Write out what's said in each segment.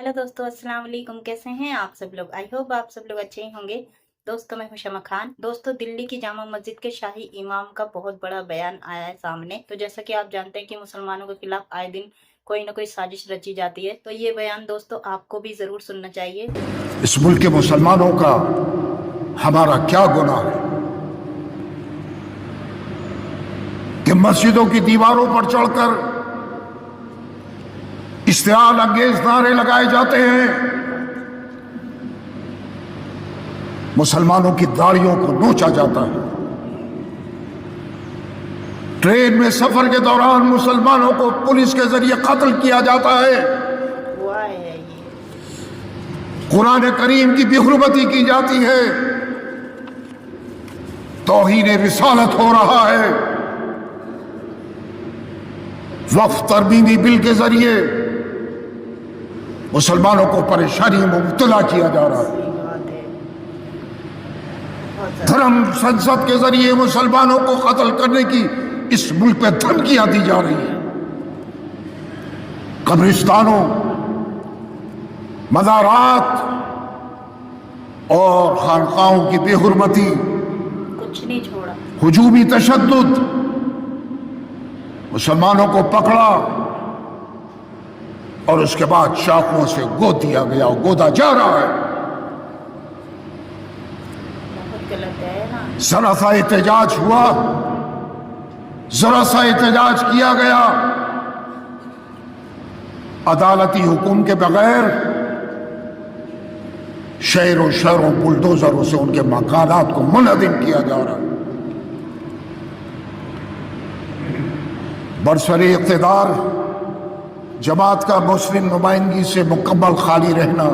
Hello दोस्तों, अस्सलाम वालेकुम। कैसे हैं आप सब लोग? आई होप आप सब लोग अच्छे ही होंगे। दोस्तों, मैं हूं शमा खान। दोस्तों, दिल्ली की जामा मस्जिद के शाही इमाम का बहुत बड़ा बयान आया है सामने। तो जैसा कि आप जानते हैं कि मुसलमानों के खिलाफ आए दिन कोई ना कोई साजिश रची जाती है, तो ये बयान दोस्तों आपको भी जरूर सुनना चाहिए। इस मुल्क के मुसलमानों का हमारा क्या गुनाह है कि मस्जिदों की दीवारों पर चढ़कर इश्तियाल अंगेज नारे लगाए जाते हैं, मुसलमानों की दाढ़ियों को नोचा जाता है, ट्रेन में सफर के दौरान मुसलमानों को पुलिस के जरिए कत्ल किया जाता है, कुरान करीम की बेहुरमती की जाती है, तौहीन रिसालत हो रहा है, वक्फ तरमीमी बिल के जरिए मुसलमानों को परेशानी में मुब्तला किया जा रहा है, धर्म संसद के जरिए मुसलमानों को कत्ल करने की इस मुल्क पे धमकियां दी जा रही है। कब्रिस्तानों, मज़ारात और खानकाहों की बेहुरमती, कुछ नहीं छोड़ा, हुजूमी तशद्दुद, मुसलमानों को पकड़ा और उसके बाद चाकुओं से गोद दिया गया, गोदा जा रहा है। बहुत गलत है ना। जरा सा एहतजाज हुआ, जरा सा एहतजाज किया गया, अदालती हुक्म के बगैर शहरों शहरों बुलडोजरों से उनके मकानात को मुनहदिम किया जा रहा है। बरसरे इक़्तिदार जमात का मुस्लिम नुमाइंदगी से मुकम्मल खाली रहना,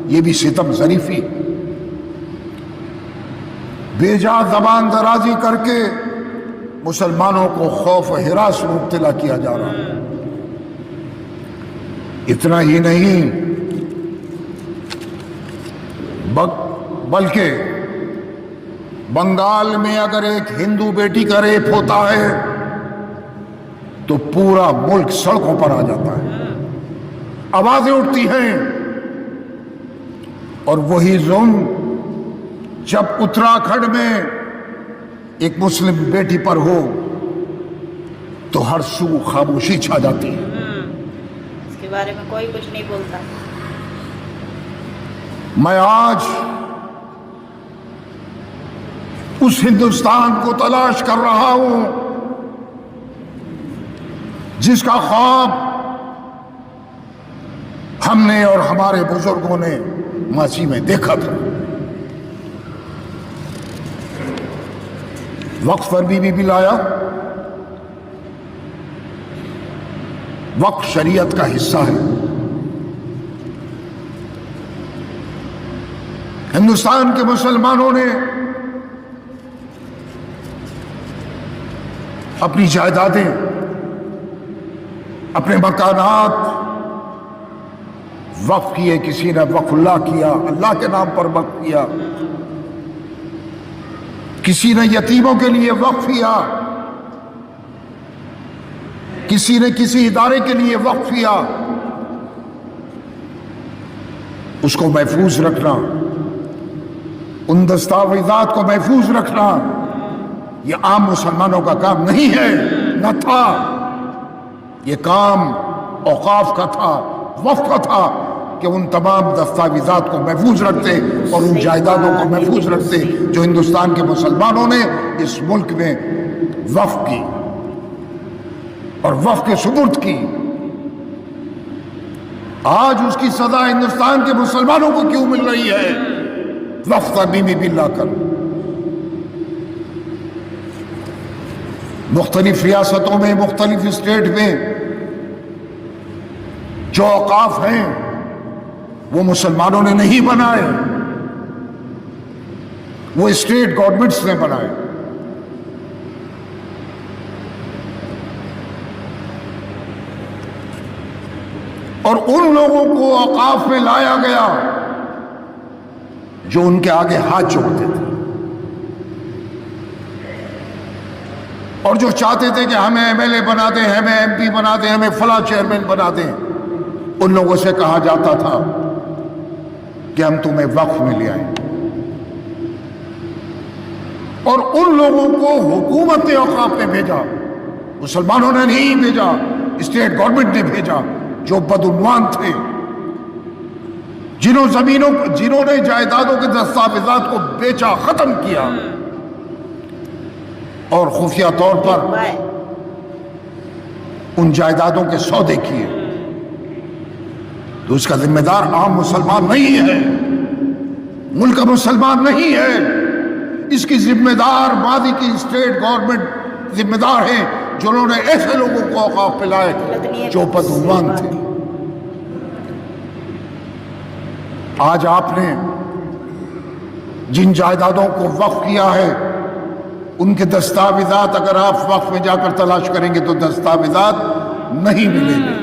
ये भी सितम ज़रीफ़ी, बेजा ज़बान दराजी करके मुसलमानों को खौफ हिरास में मुब्तला किया जा रहा है। इतना ही नहीं बल्कि बंगाल में अगर एक हिंदू बेटी का रेप होता है तो पूरा मुल्क सड़कों पर आ जाता है, आवाजें उठती हैं। और वही जुल्म जब उत्तराखंड में एक मुस्लिम बेटी पर हो तो हर सू खामोशी छा जाती है। इसके बारे में कोई कुछ नहीं बोलता। मैं आज उस हिंदुस्तान को तलाश कर रहा हूं जिसका ख्वाब हमने और हमारे बुजुर्गों ने माजी में देखा था। वक्फ तरमीमी बिल आया, वक्फ शरीयत का हिस्सा है। हिंदुस्तान के मुसलमानों ने अपनी जायदादें, अपने मकानात वक्फ किए, किसी ने वक्फुल्लाह किया, अल्लाह के नाम पर वक्फ किया, किसी ने यतीमों के लिए वक्फ किया, किसी ने किसी इदारे के लिए वक्फ किया। उसको महफूज रखना, उन दस्तावेजात को महफूज रखना, यह आम मुसलमानों का काम नहीं है, न था। ये काम औकाफ का था, वक्फ का था कि उन तमाम दस्तावेजात को महफूज रखते और उन जायदादों को महफूज रखते जो हिंदुस्तान के मुसलमानों ने इस मुल्क में वक्फ की और वक्फ के सुपुर्द की। आज उसकी सजा हिंदुस्तान के मुसलमानों को क्यों मिल रही है? वक्फ तरमीमी बिल लाकर मुख्तलिफ रियासतों में, मुख्तलिफ स्टेट में जो औकाफ हैं वो मुसलमानों ने नहीं बनाए, वो स्टेट गवर्नमेंट्स ने बनाए। और उन लोगों को औकाफ में लाया गया जो उनके आगे हाथ जोड़ते थे और जो चाहते थे कि हमें एमएलए बना दें, हमें एमपी बना दें, हमें फला चेयरमैन बना दें। उन लोगों से कहा जाता था कि हम तुम्हें वक्फ में ले आए, और उन लोगों को हुकूमत औकाफ ने भेजा, मुसलमानों ने नहीं भेजा, स्टेट गवर्नमेंट ने भेजा, जो बदउन्वान थे, जिन्होंने जायदादों के दस्तावेजात को बेचा, खत्म किया और खुफिया तौर पर उन जायदादों के सौदे किए। तो उसका जिम्मेदार आम मुसलमान नहीं है, मुल्क का मुसलमान नहीं है, इसकी जिम्मेदार मादी की स्टेट गवर्नमेंट जिम्मेदार है, जिन्होंने ऐसे लोगों को औकाफ पिलाए जो बदउन्वान थे। आज आपने जिन जायदादों को वक्फ किया है, उनके दस्तावेजात अगर आप वक्फ में जाकर तलाश करेंगे तो दस्तावेजात नहीं मिलेंगे,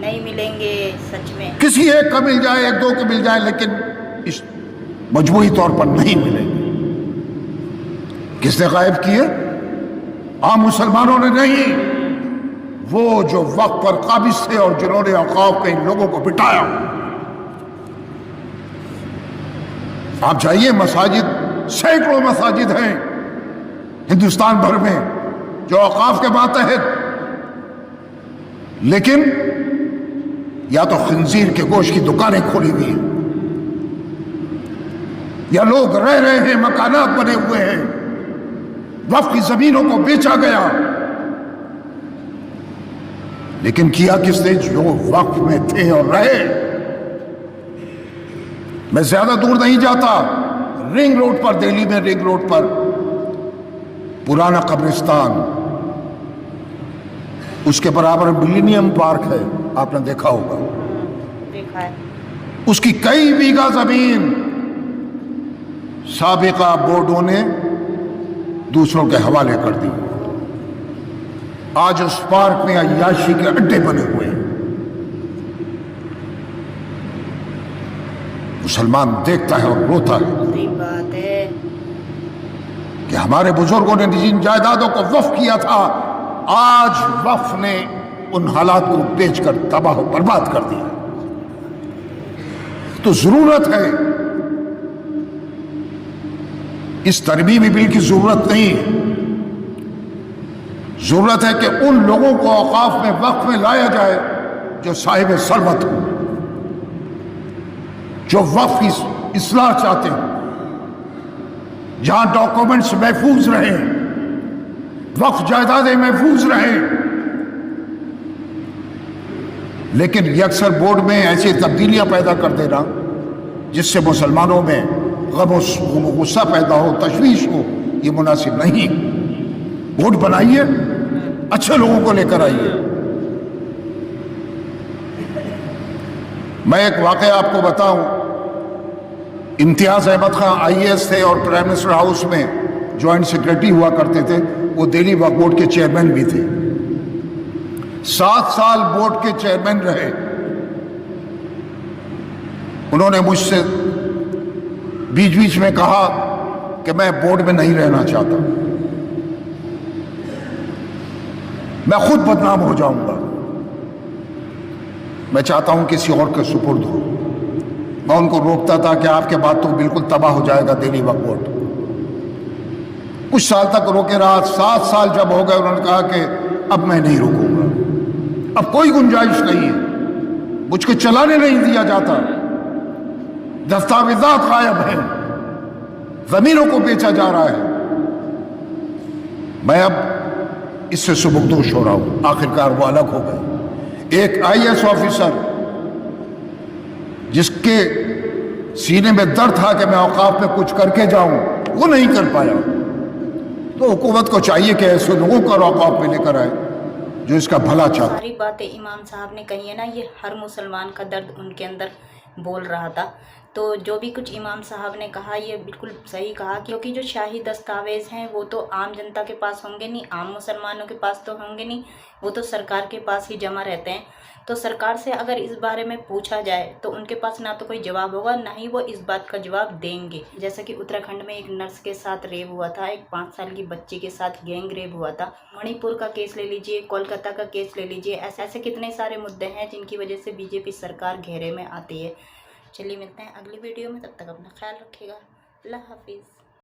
नहीं मिलेंगे। सच में किसी एक का मिल जाए, एक दो के मिल जाए, लेकिन इस मजबूरी तौर पर नहीं मिलेंगे। किसने गायब किए? आम मुसलमानों ने नहीं, वो जो वक्त पर काबिज थे और जिन्होंने औकाफ के इन लोगों को बिठाया। आप जाइए, मसाजिद, सैकड़ों मसाजिद हैं हिंदुस्तान भर में जो औकाफ के मातहत, लेकिन या तो खंजीर के गोश्त की दुकानें खोली हुई हैं, या लोग रह रहे हैं, मकानात बने हुए हैं, वक्फ की जमीनों को बेचा गया। लेकिन किया किसने? जो वक्फ में थे और रहे। मैं ज्यादा दूर नहीं जाता, रिंग रोड पर, दिल्ली में रिंग रोड पर पुराना कब्रिस्तान, उसके बराबर मिलेनियम पार्क है, आपने देखा होगा, देखा है। उसकी कई बीघा जमीन साबिका बोर्डों ने दूसरों के हवाले कर दी। आज उस पार्क में अय्याशी के अड्डे बने हुए हैं। मुसलमान देखता है और रोता है। सही बात है कि हमारे बुजुर्गों ने जिन जायदादों को वक्फ किया था, आज वक्फ ने उन हालात को बेचकर तबाह बर्बाद कर दिया। तो जरूरत है, इस तरमीमी बिल की जरूरत नहीं है। जरूरत है कि उन लोगों को औकाफ में वक्फ में लाया जाए जो साहिब सरवत हो, जो वक्फ की इस्लाह चाहते हैं, जहां डॉक्यूमेंट्स महफूज रहे, वक्फ जायदादें महफूज रहे। लेकिन यकसर बोर्ड में ऐसी तब्दीलियां पैदा कर देना जिससे मुसलमानों में गम गुस्सा पैदा हो, तशवीश हो, ये मुनासिब नहीं। बोर्ड बनाइए, अच्छे लोगों को लेकर आइए। मैं एक वाकया आपको बताऊं, इम्तियाज अहमद खान IAS थे और प्राइम मिनिस्टर हाउस में ज्वाइंट सेक्रेटरी हुआ करते थे। वो दिल्ली वक्फ बोर्ड के चेयरमैन भी थे, 7 साल बोर्ड के चेयरमैन रहे। उन्होंने मुझसे बीच बीच में कहा कि मैं बोर्ड में नहीं रहना चाहता, मैं खुद बदनाम हो जाऊंगा, मैं चाहता हूं किसी और के सुपुर्द हो। मैं उनको रोकता था कि आपके बाद तो बिल्कुल तबाह हो जाएगा दिल्ली वक्फ बोर्ड। कुछ साल तक रोके रहा, 7 साल जब हो गए उन्होंने कहा कि अब मैं नहीं रुकूंगा, अब कोई गुंजाइश नहीं है, मुझको चलाने नहीं दिया जाता, दस्तावेजात गायब हैं, जमीनों को बेचा जा रहा है। मैं अब इससे सुबुकदोश हो रहा हूं। आखिरकार वो अलग हो गए। एक IAS ऑफिसर जिसके सीने में दर्द था कि मैं औकाफ में कुछ करके जाऊं, वो नहीं कर पाया। तो हुकूमत को चाहिए कि ऐसे लोगों को औकाफ में लेकर आए जो इसका भला चाहते। सारी बातें इमाम साहब ने कही है ना, ये हर मुसलमान का दर्द उनके अंदर बोल रहा था। तो जो भी कुछ इमाम साहब ने कहा ये बिल्कुल सही कहा, क्योंकि जो शाही दस्तावेज़ हैं वो तो आम जनता के पास होंगे नहीं, आम मुसलमानों के पास तो होंगे नहीं, वो तो सरकार के पास ही जमा रहते हैं। तो सरकार से अगर इस बारे में पूछा जाए तो उनके पास ना तो कोई जवाब होगा, ना ही वो इस बात का जवाब देंगे। जैसा कि उत्तराखंड में एक नर्स के साथ रेप हुआ था, एक 5 साल की बच्ची के साथ गैंग रेप हुआ था, मणिपुर का केस ले लीजिए, कोलकाता का केस ले लीजिए, ऐसे कितने सारे मुद्दे हैं जिनकी वजह से बीजेपी सरकार घेरे में आती है। चलिए मिलते हैं अगली वीडियो में, तब तक अपना ख्याल रखिएगा। अल्लाह हाफिज़।